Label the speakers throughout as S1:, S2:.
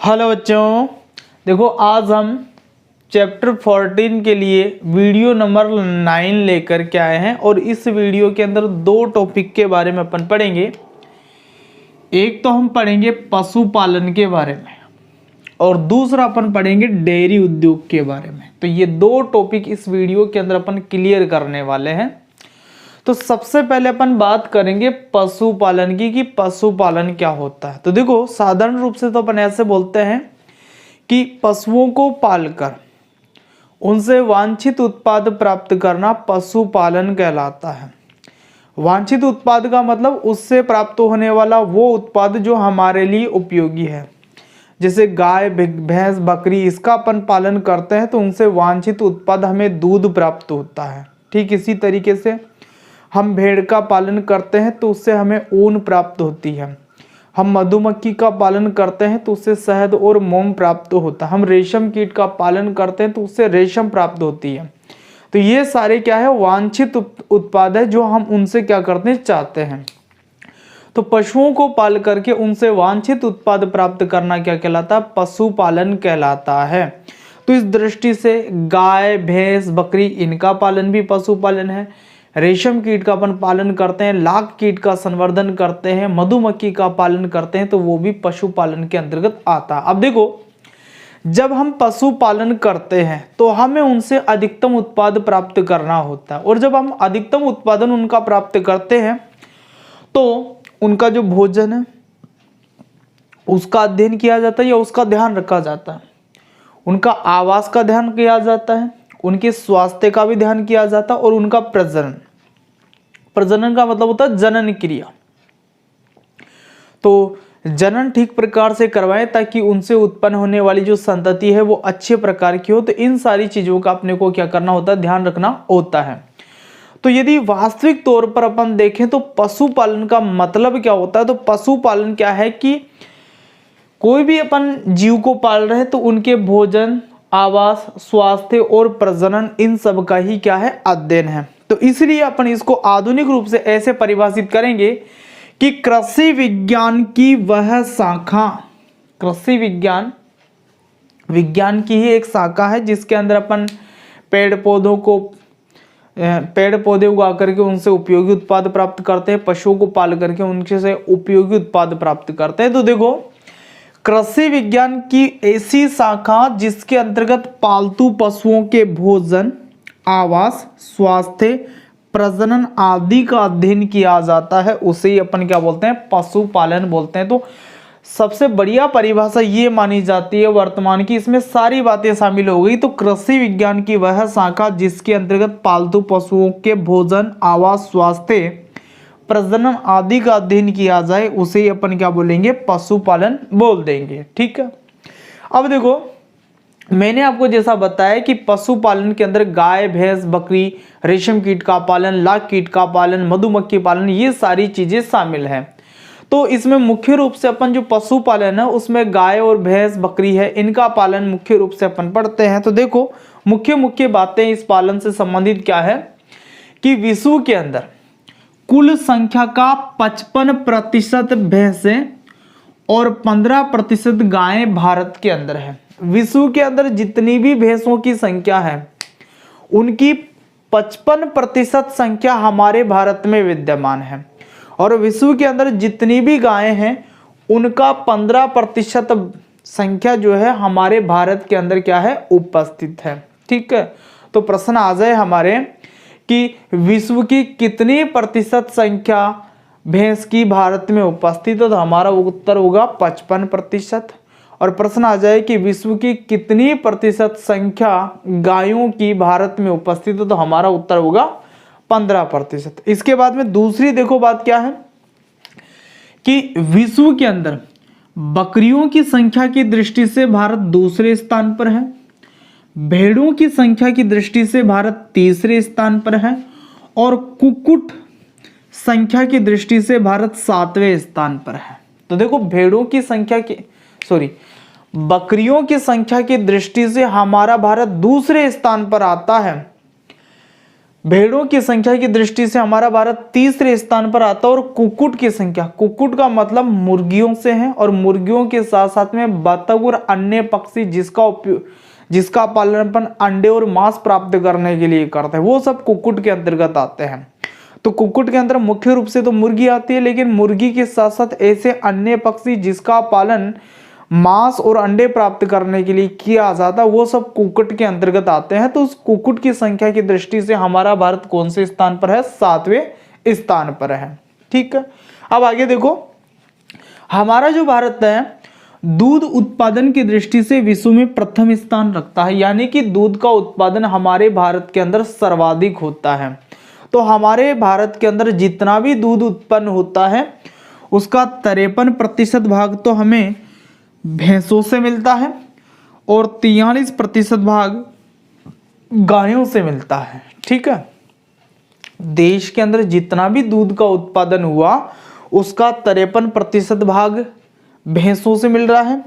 S1: Hello बच्चों, देखो आज हम चैप्टर 14 के लिए वीडियो नंबर 9 लेकर के आए हैं और इस वीडियो के अंदर दो टॉपिक के बारे में अपन पढ़ेंगे। एक तो हम पढ़ेंगे पशुपालन के बारे में और दूसरा अपन पढ़ेंगे डेयरी उद्योग के बारे में। तो ये दो टॉपिक इस वीडियो के अंदर अपन क्लियर करने वाले हैं। तो सबसे पहले अपन बात करेंगे पशुपालन की कि पशुपालन क्या होता है। तो देखो, साधारण रूप से तो अपन ऐसे बोलते हैं कि पशुओं को पालकर उनसे वांछित उत्पाद प्राप्त करना पशुपालन कहलाता है। वांछित उत्पाद का मतलब उससे प्राप्त होने वाला वो उत्पाद जो हमारे लिए उपयोगी है। जैसे गाय, भैंस, बकरी, इसका अपन पालन करते हैं तो उनसे वांछित उत्पाद हमें दूध प्राप्त होता है। ठीक इसी तरीके से हम भेड़ का पालन करते हैं तो उससे हमें ऊन प्राप्त होती है। हम मधुमक्खी का पालन करते हैं तो उससे शहद और मोम प्राप्त होता है। हम रेशम कीट का पालन करते हैं तो उससे रेशम प्राप्त होती है। तो ये सारे क्या है, वांछित उत्पाद है जो हम उनसे क्या करते हैं, चाहते हैं। तो पशुओं को पाल करके उनसे वांछित उत्पाद प्राप्त करना क्या कहलाता है, पशुपालन कहलाता है। तो इस दृष्टि से गाय, भैंस, बकरी, इनका पालन भी पशुपालन है। रेशम कीट का अपन पालन करते हैं, लाख कीट का संवर्धन करते हैं, मधुमक्खी का पालन करते हैं तो वो भी पशुपालन के अंतर्गत आता है। अब देखो, जब हम पशुपालन करते हैं तो हमें उनसे अधिकतम उत्पाद प्राप्त करना होता है और जब हम अधिकतम उत्पादन उनका प्राप्त करते हैं तो उनका जो भोजन है उसका अध्ययन किया जाता है या उसका ध्यान रखा जाता है। उनका आवास का ध्यान किया जाता है, उनके स्वास्थ्य का भी ध्यान किया जाता है और उनका प्रजनन का मतलब होता है जनन क्रिया। तो जनन ठीक प्रकार से करवाएं ताकि उनसे उत्पन्न होने वाली जो संतति है वो अच्छे प्रकार की हो। तो इन सारी चीजों का अपने को क्या करना होता है, ध्यान रखना होता है। तो यदि वास्तविक तौर पर अपन देखें तो पशुपालन का मतलब क्या होता है, तो पशुपालन क्या है कि कोई भी अपन जीव को पाल रहे हैं तो उनके भोजन, आवास, स्वास्थ्य और प्रजनन, इन सब का ही क्या है, अध्ययन है। तो इसलिए अपन इसको आधुनिक रूप से ऐसे परिभाषित करेंगे कि कृषि विज्ञान की वह शाखा, कृषि विज्ञान की ही एक शाखा है जिसके अंदर अपन पेड़ पौधे उगा करके उनसे उपयोगी उत्पाद प्राप्त करते हैं, पशुओं को पाल करके उनसे से उपयोगी उत्पाद प्राप्त करते हैं। तो देखो, कृषि विज्ञान की ऐसी शाखा जिसके अंतर्गत पालतू पशुओं के भोजन, आवास, स्वास्थ्य, प्रजनन आदि का अध्ययन किया जाता है, उसे ही अपन क्या बोलते हैं, पशुपालन बोलते हैं। तो सबसे बढ़िया परिभाषा ये मानी जाती है वर्तमान की, इसमें सारी बातें शामिल हो गई। तो कृषि विज्ञान की वह शाखा जिसके अंतर्गत पालतू पशुओं के भोजन, आवास, स्वास्थ्य, प्रजनन आदि का अध्ययन किया जाए उसे अपन क्या बोलेंगे, पशुपालन बोल देंगे। ठीक है। अब देखो, मैंने आपको जैसा बताया कि पशुपालन के अंदर गाय, भैंस, बकरी, रेशम कीट का पालन, लाख कीट का पालन, मधुमक्खी पालन, ये सारी चीजें शामिल हैं। तो इसमें मुख्य रूप से अपन जो पशुपालन है उसमें गाय और भैंस, बकरी है, इनका पालन मुख्य रूप से अपन पढ़ते हैं। तो देखो, मुख्य बातें इस पालन से संबंधित क्या है कि विश्व के अंदर कुल संख्या का 55% भैंसें और 15% गायें भारत के अंदर है। विश्व के अंदर जितनी भी भैंसों की संख्या है उनकी 55% संख्या हमारे भारत में विद्यमान है और विश्व के अंदर जितनी भी गायें हैं उनका 15% संख्या जो है हमारे भारत के अंदर क्या है, उपस्थित है। ठीक है। तो प्रश्न आ जाए हमारे कि विश्व की कितनी प्रतिशत संख्या भैंस की भारत में उपस्थित है, तो हमारा उत्तर होगा 55%। और प्रश्न आ जाए कि विश्व की कितनी प्रतिशत संख्या गायों की भारत में उपस्थित है, तो हमारा उत्तर होगा 15%। इसके बाद में दूसरी देखो बात क्या है कि विश्व के अंदर बकरियों की संख्या की दृष्टि से भारत दूसरे स्थान पर है, भेड़ों की संख्या की दृष्टि से भारत तीसरे स्थान पर है और कुक्कुट संख्या की दृष्टि से भारत 7वें स्थान पर है। तो देखो, बकरियों की संख्या की दृष्टि से हमारा भारत दूसरे स्थान पर आता है, भेड़ों की संख्या की दृष्टि से हमारा भारत तीसरे स्थान पर आता है। और कुक्कुट की संख्या, कुक्कुट का मतलब मुर्गियों से है, और मुर्गियों के साथ साथ में बतख और अन्य पक्षी जिसका पालन अपन अंडे और मांस प्राप्त करने के लिए करते हैं, वो सब कुक्कुट के अंतर्गत आते हैं। तो कुक्कुट के अंदर मुख्य रूप से तो मुर्गी आती है, लेकिन मुर्गी के साथ साथ ऐसे अन्य पक्षी जिसका पालन मांस और अंडे प्राप्त करने के लिए किया जाता है, वो सब कुक्कुट के अंतर्गत आते हैं। तो उस कुक्कुट की संख्या की दृष्टि से हमारा भारत कौन से स्थान पर है? 7वें स्थान पर है। ठीक है, अब आगे देखो, हमारा जो भारत है दूध उत्पादन की दृष्टि से विश्व में प्रथम स्थान रखता है, यानी कि दूध का उत्पादन हमारे भारत के अंदर सर्वाधिक होता है। तो हमारे भारत के अंदर जितना भी दूध उत्पन्न होता है उसका 53% भाग तो हमें भैंसों से मिलता है और 43% भाग गायों से मिलता है। ठीक है, देश के अंदर जितना भी दूध का उत्पादन हुआ उसका 53% भाग भैंसों से मिल रहा है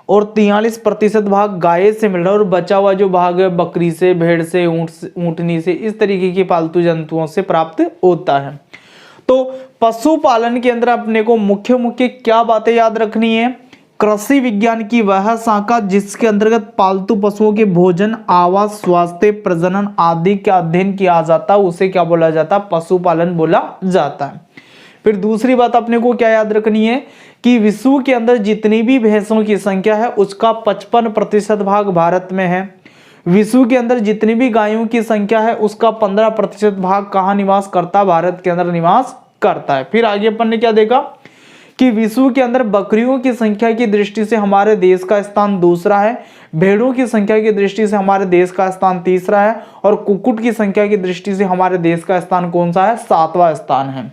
S1: और 43% भाग गाय से मिल रहा है, और बचा हुआ जो भाग है बकरी से, भेड़ से, ऊंटनी से, इस तरीके के पालतू जंतुओं से प्राप्त होता है। तो पशुपालन के अंदर अपने को मुख्य क्या बातें याद रखनी है? कृषि विज्ञान की वह शाखा जिसके अंतर्गत पालतू पशुओं के भोजन, आवास, स्वास्थ्य, प्रजनन आदि का अध्ययन किया जाता है, उसे क्या बोला जाता है? पशुपालन बोला जाता है। फिर दूसरी बात अपने को क्या याद रखनी है कि विश्व के अंदर जितनी भी भैंसों की संख्या है उसका 55% भाग भारत में है। विश्व के अंदर जितनी भी गायों की संख्या है उसका 15% भाग कहाँ निवास करता है? भारत के अंदर निवास करता है। फिर आगे अपन ने क्या देखा कि विश्व के अंदर बकरियों की संख्या की दृष्टि से हमारे देश का स्थान दूसरा है, भेड़ों की संख्या की दृष्टि से हमारे देश का स्थान तीसरा है, और कुक्कुट की संख्या की दृष्टि से हमारे देश का स्थान कौन सा है? 7वां स्थान है।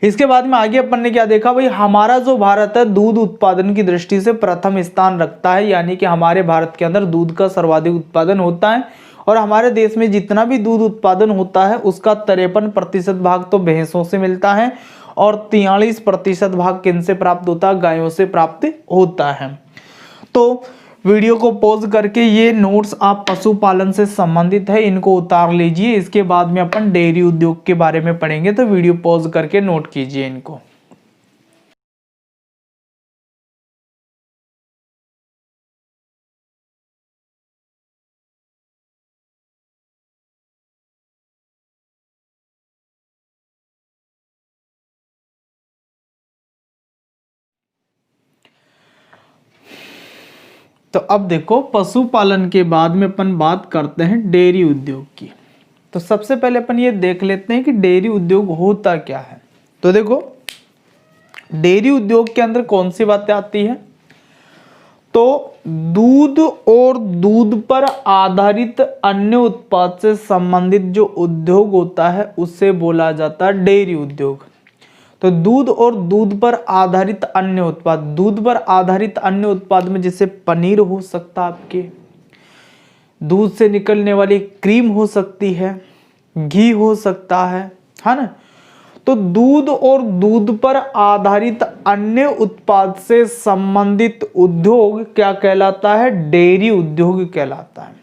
S1: इसके बाद में आगे अपन ने क्या देखा भाई, हमारा जो भारत है दूध उत्पादन की दृष्टि से प्रथम स्थान रखता है, यानी कि हमारे भारत के अंदर दूध का सर्वाधिक उत्पादन होता है, और हमारे देश में जितना भी दूध उत्पादन होता है उसका 53% भाग तो भैंसों से मिलता है और 43% भाग किनसे प्राप्त होता है? गायों से प्राप्त होता है। तो वीडियो को पॉज करके ये नोट्स आप पशुपालन से संबंधित है इनको उतार लीजिए, इसके बाद में अपन डेयरी उद्योग के बारे में पढ़ेंगे, तो वीडियो पॉज करके नोट कीजिए इनको। तो अब देखो, पशुपालन के बाद में अपन बात करते हैं डेयरी उद्योग की। तो सबसे पहले अपन ये देख लेते हैं कि डेयरी उद्योग होता क्या है। तो देखो, डेयरी उद्योग के अंदर कौन सी बातें आती हैं? तो दूध और दूध पर आधारित अन्य उत्पाद से संबंधित जो उद्योग होता है उससे बोला जाता है डेयरी उद्योग। तो दूध और दूध पर आधारित अन्य उत्पाद, दूध पर आधारित अन्य उत्पाद में जैसे पनीर हो सकता है, आपके दूध से निकलने वाली क्रीम हो सकती है, घी हो सकता है ना। तो दूध और दूध पर आधारित अन्य उत्पाद से संबंधित उद्योग क्या कहलाता है? डेयरी उद्योग कहलाता है।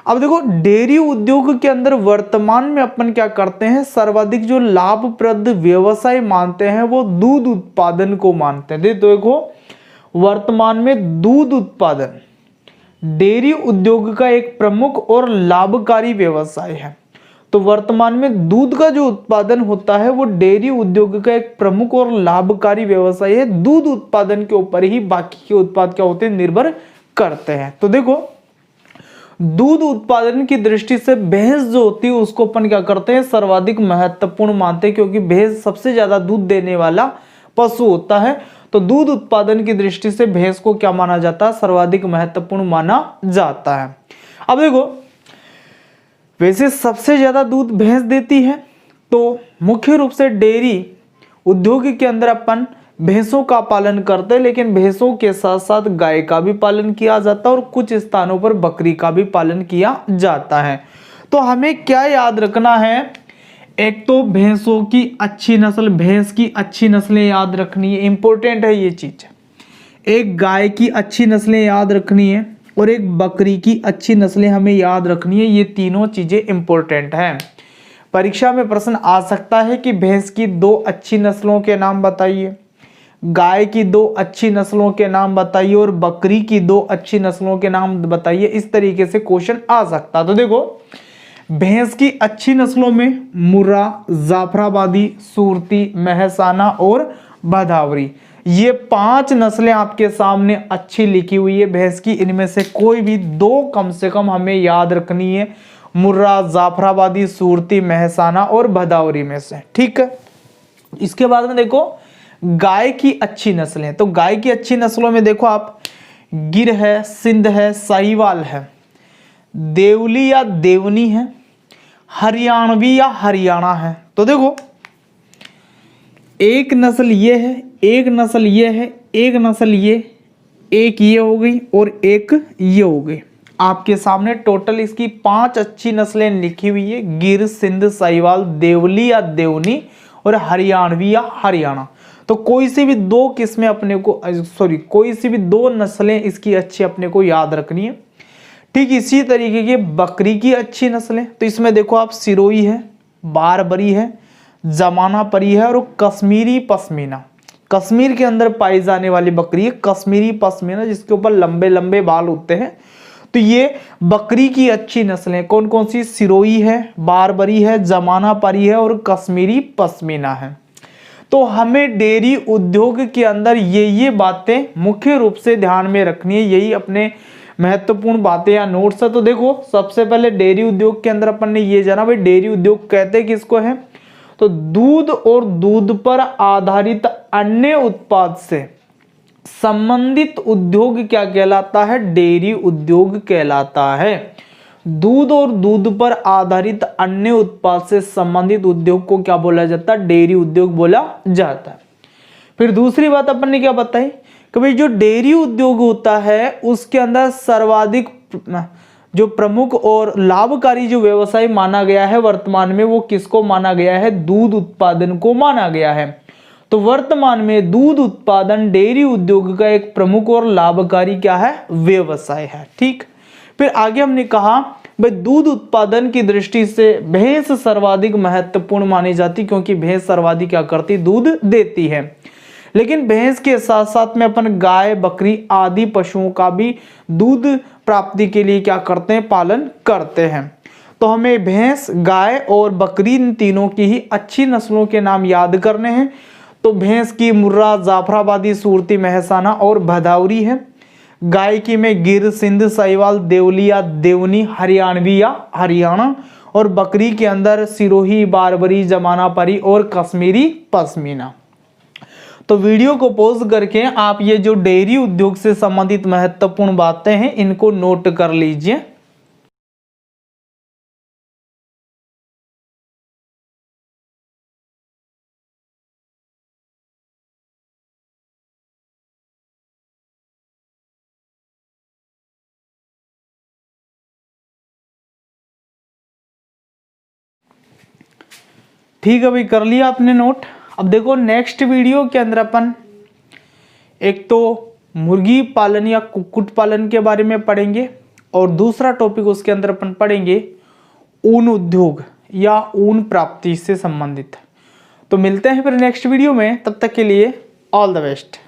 S1: अब देखो, डेयरी उद्योग के अंदर वर्तमान में अपन क्या करते हैं, सर्वाधिक जो लाभप्रद व्यवसाय मानते हैं वो दूध उत्पादन को मानते हैं। देखो, वर्तमान में दूध उत्पादन डेयरी उद्योग का एक प्रमुख और लाभकारी व्यवसाय है। तो वर्तमान में दूध का जो उत्पादन होता है वो डेयरी उद्योग का एक प्रमुख और लाभकारी व्यवसाय है। दूध उत्पादन के ऊपर ही बाकी के उत्पाद क्या होते हैं? निर्भर करते हैं। तो देखो, दूध उत्पादन की दृष्टि से भैंस जो होती है उसको अपन क्या करते हैं? सर्वाधिक महत्वपूर्ण मानते हैं, क्योंकि भैंस सबसे ज्यादा दूध देने वाला पशु होता है। तो दूध उत्पादन की दृष्टि से भैंस को क्या माना जाता है? सर्वाधिक महत्वपूर्ण माना जाता है। अब देखो, वैसे सबसे ज्यादा दूध भैंस देती है, तो मुख्य रूप से डेयरी उद्योग के अंदर अपन भैंसों का पालन करते हैं, लेकिन भैंसों के साथ साथ गाय का भी पालन किया जाता है और कुछ स्थानों पर बकरी का भी पालन किया जाता है। तो हमें क्या याद रखना है? एक तो भैंसों की अच्छी नस्ल, भैंस की अच्छी नस्लें याद रखनी है, इंपॉर्टेंट है ये चीज। एक गाय की अच्छी नस्लें याद रखनी है, और एक बकरी की अच्छी नस्लें हमें याद रखनी है। ये तीनों चीजें इंपॉर्टेंट हैं। परीक्षा में प्रश्न आ सकता है कि भैंस की 2 अच्छी नस्लों के नाम बताइए, गाय की 2 अच्छी नस्लों के नाम बताइए और बकरी की 2 अच्छी नस्लों के नाम बताइए। इस तरीके से क्वेश्चन आ सकता है। तो देखो, भैंस की अच्छी नस्लों में मुर्रा, जाफराबादी, सूरती, मेहसाना और भदावरी, ये 5 नस्लें आपके सामने अच्छी लिखी हुई है भैंस की। इनमें से कोई भी 2 कम से कम हमें याद रखनी है, मुर्रा, जाफराबादी, सूरती, मेहसाना और भदावरी में से, ठीक है। इसके बाद में देखो गाय की अच्छी नस्लें। तो गाय की अच्छी नस्लों में देखो आप, गिर है, सिंध है, साहिवाल है, देवली या देवनी है, हरियाणवी या हरियाणा है। तो देखो, एक नस्ल ये है, एक नस्ल ये है, एक नस्ल ये, एक ये हो गई और एक ये हो गई। आपके सामने टोटल इसकी 5 अच्छी नस्लें लिखी हुई है, गिर, सिंध, साहिवाल, देवली या देवनी और हरियाणवी या हरियाणा। तो कोई सी भी 2 किस्में अपने को कोई सी भी 2 नस्लें इसकी अच्छी अपने को याद रखनी है। ठीक इसी तरीके की बकरी की अच्छी नस्लें, तो इसमें देखो आप, सिरोही है, बारबरी है, जमाना परी है और कश्मीरी पश्मीना। कश्मीर के अंदर पाई जाने वाली बकरी है कश्मीरी पश्मीना, जिसके ऊपर लंबे लंबे बाल होते हैं। तो ये बकरी की अच्छी नस्लें कौन कौन सी, सिरोही है, बारबरी है, जमाना परी है और कश्मीरी पश्मीना है। तो हमें डेयरी उद्योग के अंदर ये बातें मुख्य रूप से ध्यान में रखनी है, यही अपने महत्वपूर्ण बातें या नोट्स है। तो देखो, सबसे पहले डेयरी उद्योग के अंदर अपन ने ये जाना भाई, डेयरी उद्योग कहते किसको है, तो दूध और दूध पर आधारित अन्य उत्पाद से संबंधित उद्योग क्या कहलाता है, डेयरी उद्योग कहलाता है। दूध और दूध पर आधारित अन्य उत्पाद से संबंधित उद्योग को क्या बोला जाता है, डेयरी उद्योग बोला जाता है। फिर दूसरी बात अपन ने क्या बताई कि भाई जो डेयरी उद्योग होता है उसके अंदर सर्वाधिक जो प्रमुख और लाभकारी जो व्यवसाय माना गया है वर्तमान में, वो किसको माना गया है, दूध उत्पादन को माना गया है। तो वर्तमान में दूध उत्पादन डेयरी उद्योग का एक प्रमुख और लाभकारी क्या है, व्यवसाय है। ठीक, फिर आगे हमने कहा भाई दूध उत्पादन की दृष्टि से भैंस सर्वाधिक महत्वपूर्ण मानी जाती, क्योंकि भैंस सर्वाधिक क्या करती, दूध देती है। लेकिन भैंस के साथ साथ में अपन गाय, बकरी आदि पशुओं का भी दूध प्राप्ति के लिए क्या करते हैं, पालन करते हैं। तो हमें भैंस, गाय और बकरी इन तीनों की ही अच्छी नस्लों के नाम याद करने हैं। तो भैंस की मुर्रा, जाफराबादी, सूरती, मेहसाना और भदावरी है। गाय की में गिर, सिंध, साहिवाल, देवली या देवनी, हरियाणवी या हरियाणा और बकरी के अंदर सिरोही, बारबरी, जमाना परी और कश्मीरी पश्मीना। तो वीडियो को पॉज करके आप ये जो डेयरी उद्योग से संबंधित महत्वपूर्ण बातें हैं इनको नोट कर लीजिए। ठीक है भाई, कर लिया आपने नोट। अब देखो नेक्स्ट वीडियो के अंदर अपन एक तो मुर्गी पालन या कुक्कुट पालन के बारे में पढ़ेंगे और दूसरा टॉपिक उसके अंदर अपन पढ़ेंगे ऊन उद्योग या ऊन प्राप्ति से संबंधित। तो मिलते हैं फिर नेक्स्ट वीडियो में, तब तक के लिए ऑल द बेस्ट।